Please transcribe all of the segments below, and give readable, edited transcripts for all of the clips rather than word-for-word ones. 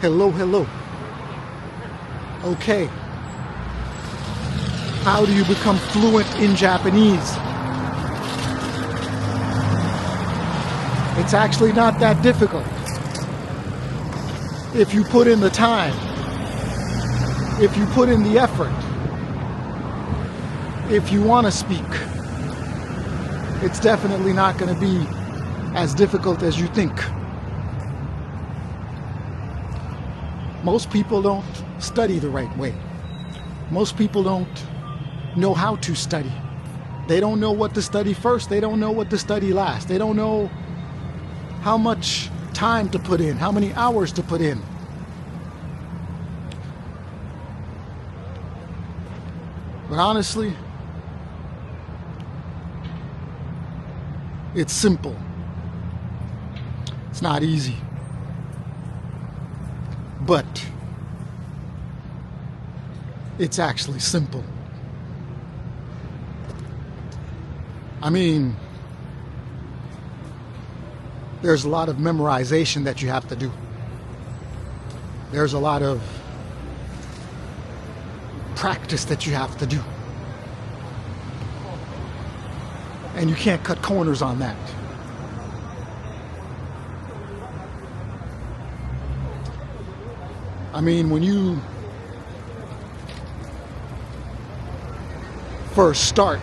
Hello, hello. Okay. How do you become fluent in Japanese? It's actually not that difficult. If you put in the time, if you put in the effort, if you want to speak, it's definitely not going to be as difficult as you think. Most people don't study the right way. Most people don't know how to study. They don't know what to study first. They don't know what to study last. They don't know how much time to put in, how many hours to put in. But honestly, it's simple. It's not easy. But it's actually simple. I mean, there's a lot of memorization that you have to do. There's a lot of practice that you have to do. And you can't cut corners on that. I mean, when you first start,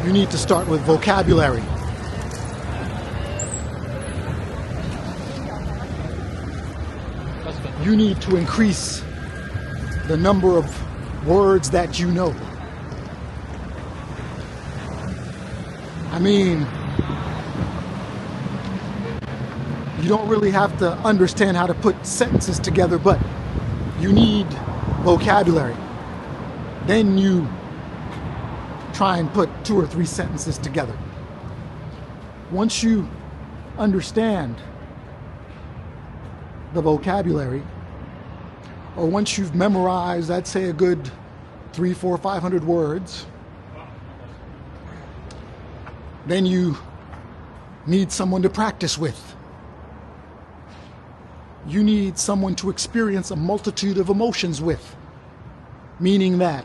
you need to start with vocabulary. You need to increase the number of words that you know. I mean, you don't really have to understand how to put sentences together, but you need vocabulary. Then you try and put 2 or 3 sentences together. Once you understand the vocabulary, or once you've memorized, I'd say a good 300, 400, 500 words, then you need someone to practice with. You need someone to experience a multitude of emotions with. Meaning that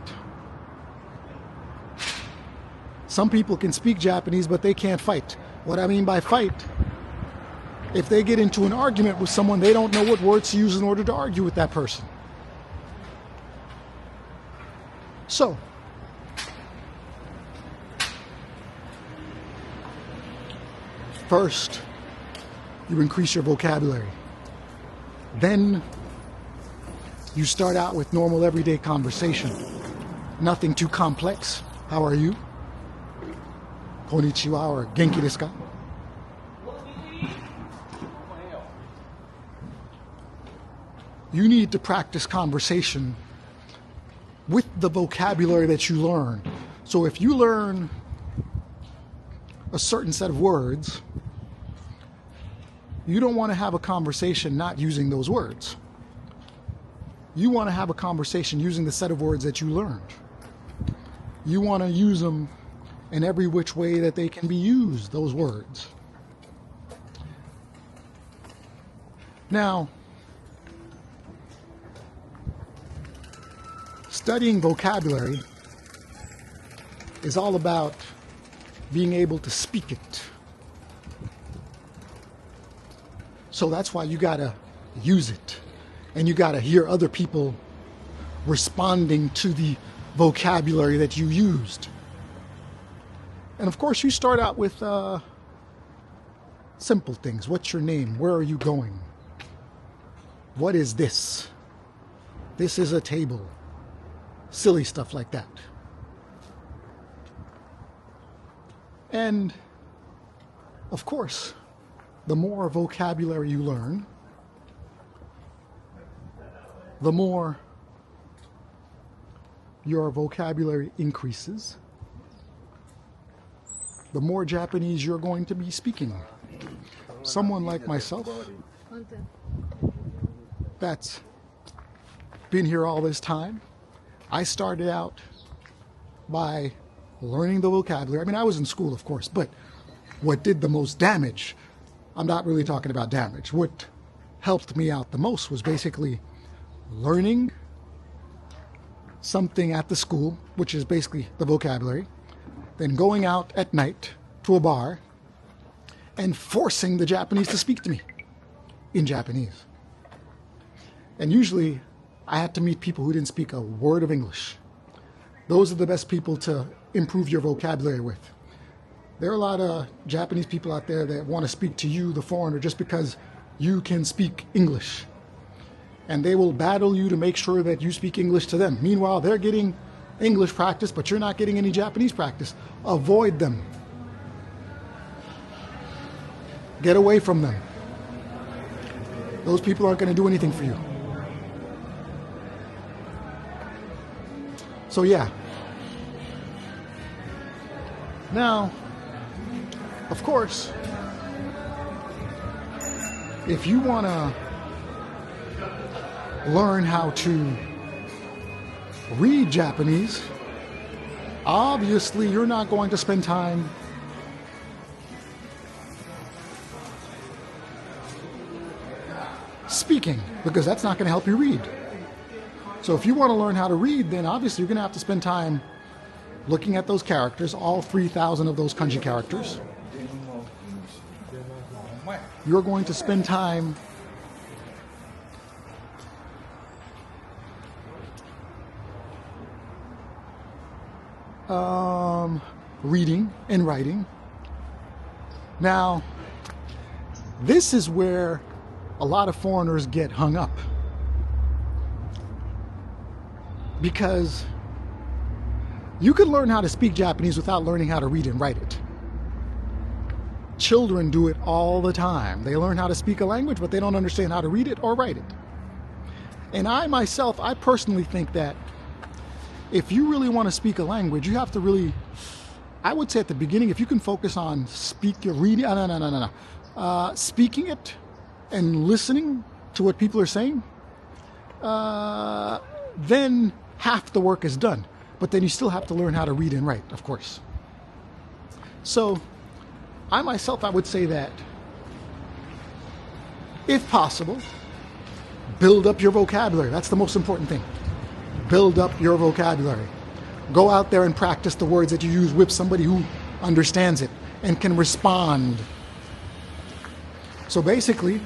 some people can speak Japanese, but they can't fight. What I mean by fight, if they get into an argument with someone, they don't know what words to use in order to argue with that person. So, first, you increase your vocabulary. Then you start out with normal everyday conversation. Nothing too complex. How are you? Konnichiwa or genki desu ka? You need to practice conversation with the vocabulary that you learn. So if you learn a certain set of words, you don't want to have a conversation not using those words. You want to have a conversation using the set of words that you learned. You want to use them in every which way that they can be used, those words. Now, studying vocabulary is all about being able to speak it. So that's why you gotta use it. And you gotta hear other people responding to the vocabulary that you used. And of course you start out with simple things. What's your name? Where are you going? What is this? This is a table. Silly stuff like that. And of course, the more vocabulary you learn, the more your vocabulary increases, the more Japanese you're going to be speaking. Someone like myself that's been here all this time, I started out by learning the vocabulary. I mean, I was in school, of course, but what did the most damage, I'm not really talking about damage. What helped me out the most was basically learning something at the school, which is basically the vocabulary, then going out at night to a bar and forcing the Japanese to speak to me in Japanese. And usually I had to meet people who didn't speak a word of English. Those are the best people to improve your vocabulary with. There are a lot of Japanese people out there that want to speak to you, the foreigner, just because you can speak English. And they will battle you to make sure that you speak English to them. Meanwhile, they're getting English practice, but you're not getting any Japanese practice. Avoid them. Get away from them. Those people aren't going to do anything for you. So yeah. Now, of course, if you want to learn how to read Japanese, obviously you're not going to spend time speaking, because that's not going to help you read. So if you want to learn how to read, then obviously you're going to have to spend time looking at those characters, all 3,000 of those kanji characters. You're going to spend time reading and writing. Now, this is where a lot of foreigners get hung up, because you can learn how to speak Japanese without learning how to read and write it. Children do it all the time. They learn how to speak a language, but they don't understand how to read it or write it. And I personally think that if you really want to speak a language, you have to really, I would say at the beginning, if you can focus on speaking it and listening to what people are saying, then half the work is done. But then you still have to learn how to read and write, of course. So, I would say that, if possible, build up your vocabulary. That's the most important thing. Build up your vocabulary. Go out there and practice the words that you use with somebody who understands it and can respond. So basically,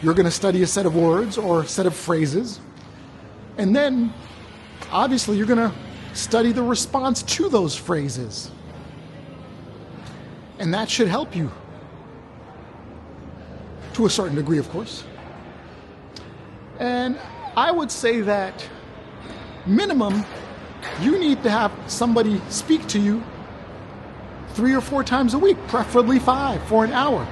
you're going to study a set of words or a set of phrases, and then, obviously, you're going to study the response to those phrases. And that should help you, to a certain degree, of course. And I would say that, minimum, you need to have somebody speak to you 3 or 4 times a week, preferably 5, for an hour.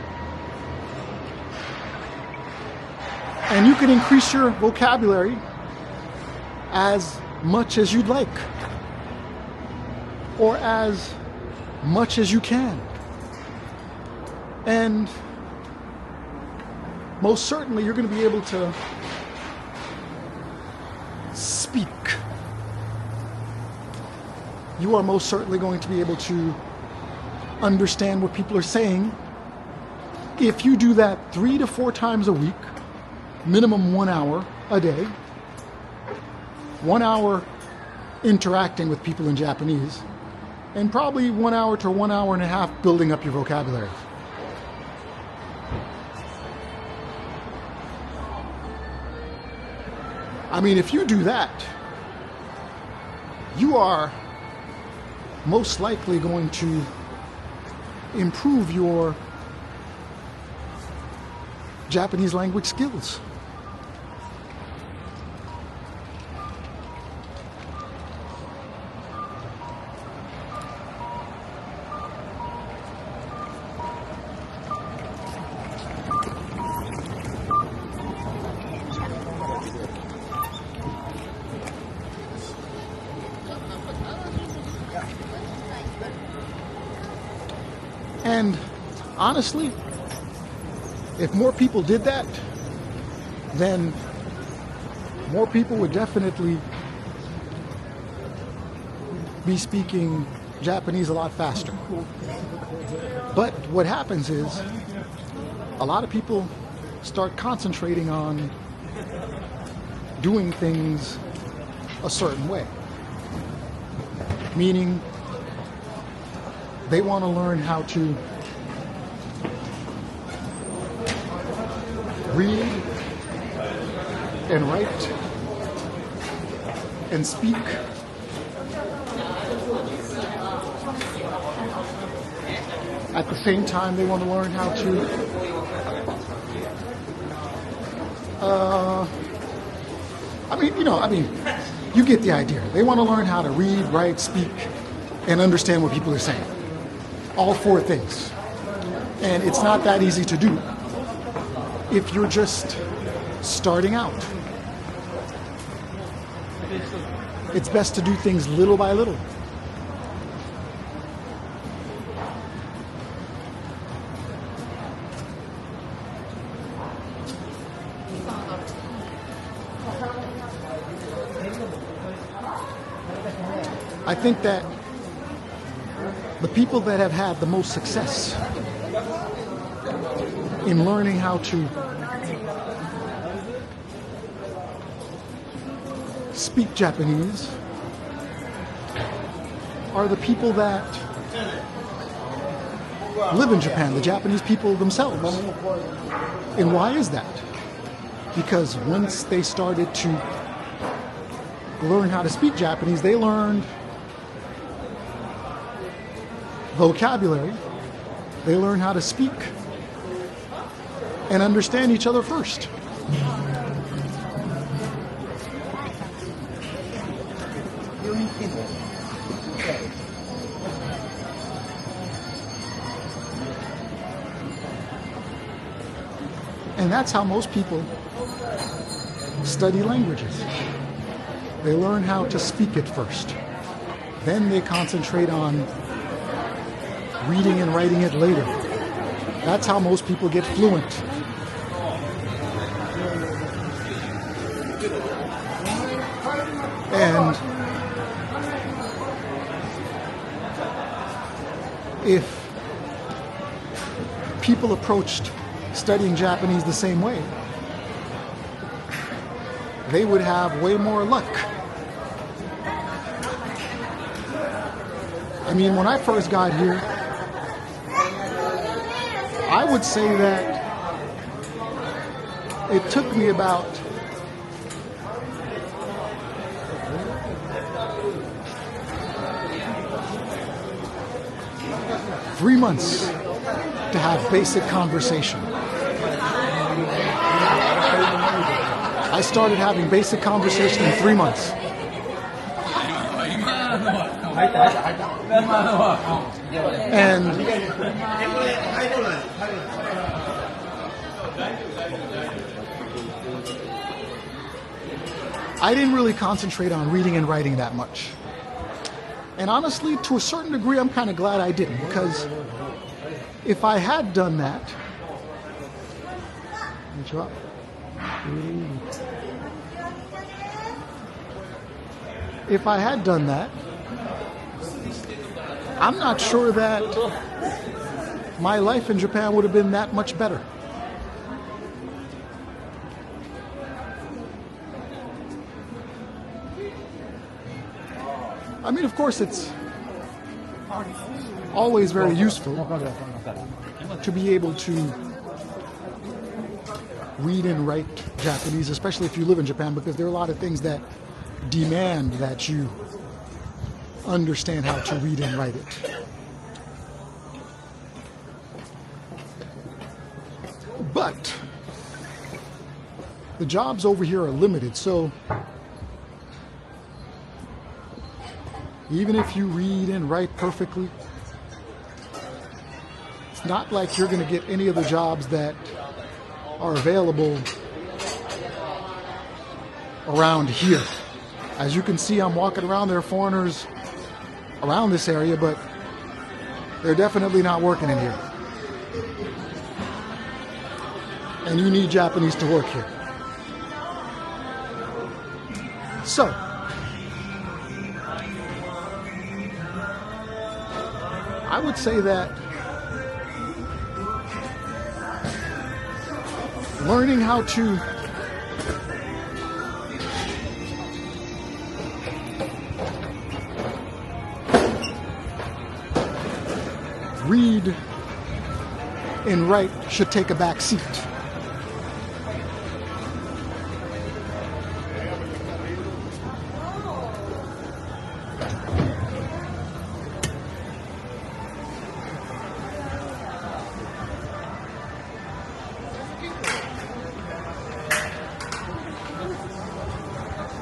And you can increase your vocabulary as much as you'd like, or as much as you can. And most certainly you're going to be able to speak. You are most certainly going to be able to understand what people are saying if you do that 3 to 4 times a week, minimum 1 hour a day, 1 hour interacting with people in Japanese, and probably 1 hour to 1 hour and a half building up your vocabulary. I mean, if you do that, you are most likely going to improve your Japanese language skills. And honestly, if more people did that, then more people would definitely be speaking Japanese a lot faster. But what happens is, a lot of people start concentrating on doing things a certain way. Meaning, they want to learn how to read and write and speak at the same time. They want to learn how to you get the idea. They want to learn how to read, write, speak, and understand what people are saying. All four things. And it's not that easy to do if you're just starting out. It's best to do things little by little. I think that the people that have had the most success in learning how to speak Japanese are the people that live in Japan, the Japanese people themselves. And why is that? Because once they started to learn how to speak Japanese, they learned vocabulary, they learn how to speak and understand each other first. And that's how most people study languages. They learn how to speak it first. Then they concentrate on reading and writing it later. That's how most people get fluent. And if people approached studying Japanese the same way, they would have way more luck. I mean, when I first got here, I would say that it took me about 3 months to have basic conversation. I started having basic conversation in 3 months. And I didn't really concentrate on reading and writing that much. And honestly, to a certain degree, I'm kind of glad I didn't, because if I had done that, I'm not sure that my life in Japan would have been that much better. I mean, of course, it's always very useful to be able to read and write Japanese, especially if you live in Japan, because there are a lot of things that demand that you understand how to read and write it. But the jobs over here are limited, so even if you read and write perfectly, it's not like you're going to get any of the jobs that are available around here. As you can see, I'm walking around. There are foreigners around this area, but they're definitely not working in here. And you need Japanese to work here. So, I would say that learning how to read and write should take a back seat.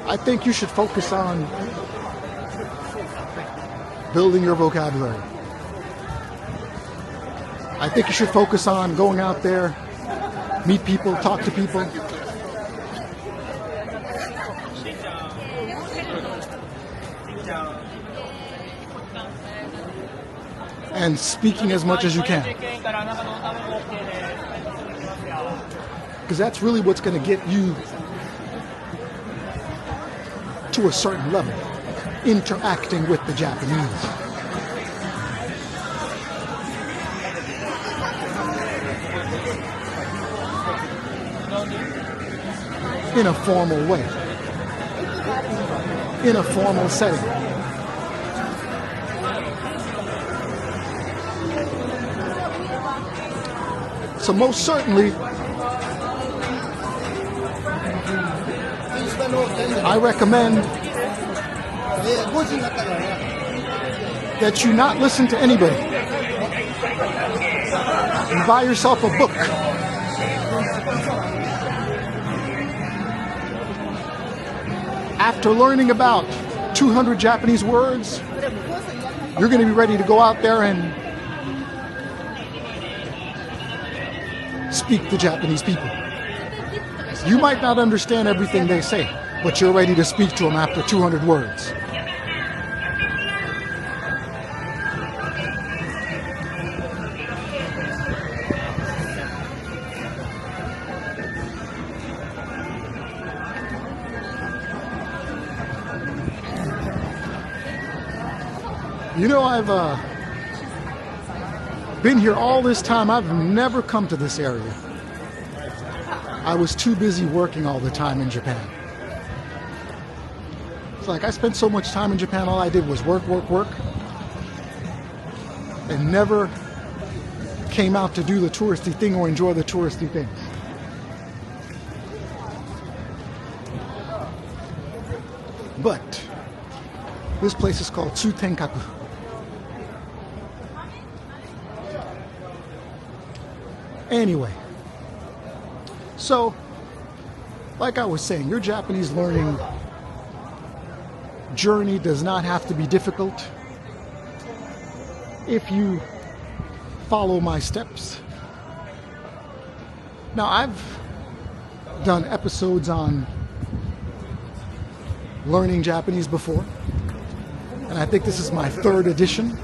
I think you should focus on building your vocabulary. I think you should focus on going out there, meet people, talk to people. And speaking as much as you can. Because that's really what's going to get you to a certain level, interacting with the Japanese. In a formal way, in a formal setting. So most certainly, I recommend that you not listen to anybody. You buy yourself a book. After learning about 200 Japanese words, you're going to be ready to go out there and speak to Japanese people. You might not understand everything they say, but you're ready to speak to them after 200 words. You know, I've been here all this time. I've never come to this area. I was too busy working all the time in Japan. It's like I spent so much time in Japan, all I did was work, work, work, and never came out to do the touristy thing or enjoy the touristy things. But this place is called Tsutenkaku. Anyway, so, like I was saying, your Japanese learning journey does not have to be difficult if you follow my steps. Now, I've done episodes on learning Japanese before, and I think this is my third edition,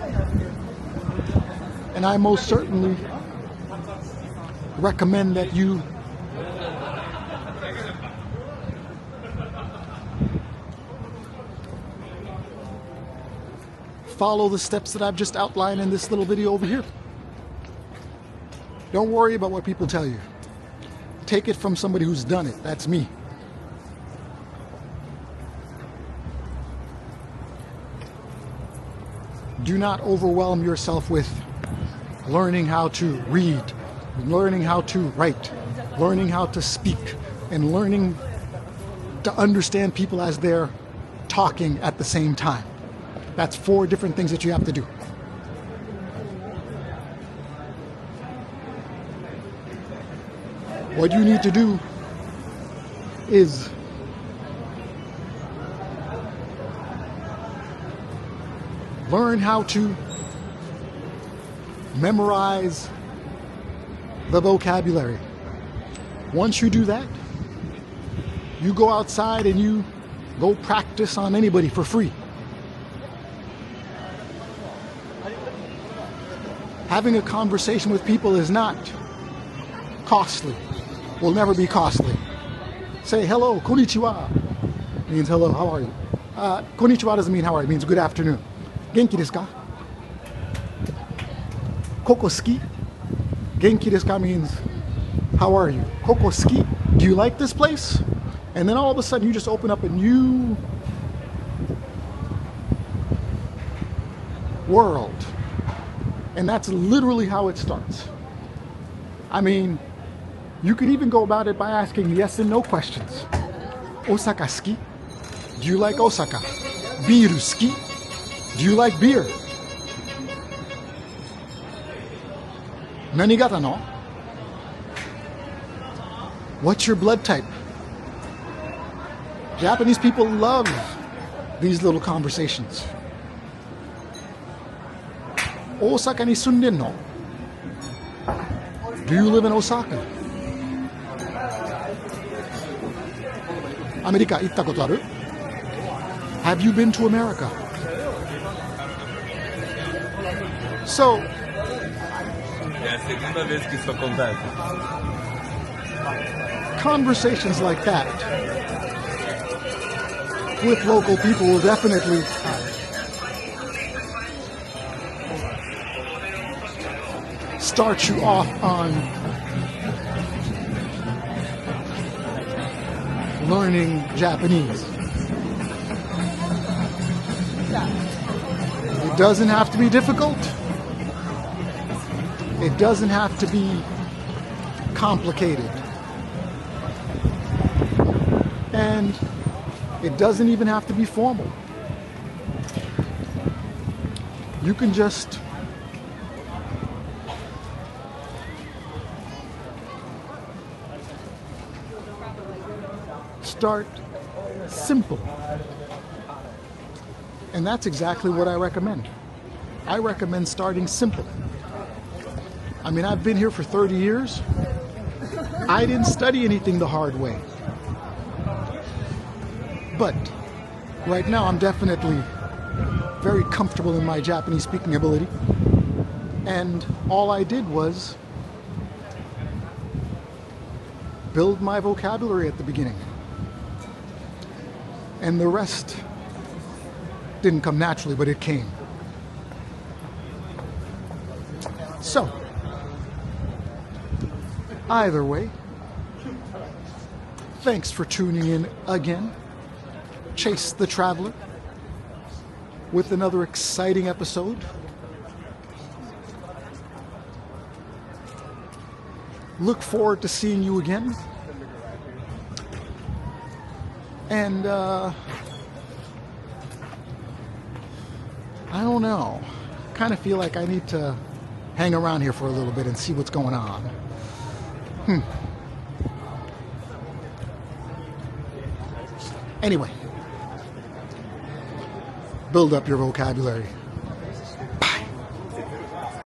and I most certainly recommend that you follow the steps that I've just outlined in this little video over here. Don't worry about what people tell you. Take it from somebody who's done it. That's me. Do not overwhelm yourself with learning how to read, learning how to write, learning how to speak, and learning to understand people as they're talking at the same time. That's 4 different things that you have to do. What you need to do is learn how to memorize the vocabulary. Once you do that, you go outside and you go practice on anybody for free. Having a conversation with people is not costly, will never be costly. Say hello, konnichiwa, means hello, how are you? Konnichiwa doesn't mean how are you, it means good afternoon. Genki desu ka? Koko suki? Genki desu ka means How are you? Koko ski? Do you like this place? And then all of a sudden you just open up a new world. And that's literally how it starts. I mean, you could even go about it by asking yes and no questions. Osaka ski? Do you like Osaka? Biru ski? Do you like beer? Nanigata no? What's your blood type? Japanese people love these little conversations. Osaka ni sunde no? Do you live in Osaka? America itta koto aru? Have you been to America? So, conversations like that with local people will definitely start you off on learning Japanese. It doesn't have to be difficult. It doesn't have to be complicated. And it doesn't even have to be formal. You can just start simple. And that's exactly what I recommend. I recommend starting simple. I mean, I've been here for 30 years. I didn't study anything the hard way. But right now I'm definitely very comfortable in my Japanese speaking ability. And all I did was build my vocabulary at the beginning. And the rest didn't come naturally, but it came. So, either way, thanks for tuning in again. Chase the Traveler with another exciting episode. Look forward to seeing you again. And I don't know. Kind of feel like I need to hang around here for a little bit and see what's going on. Anyway, build up your vocabulary.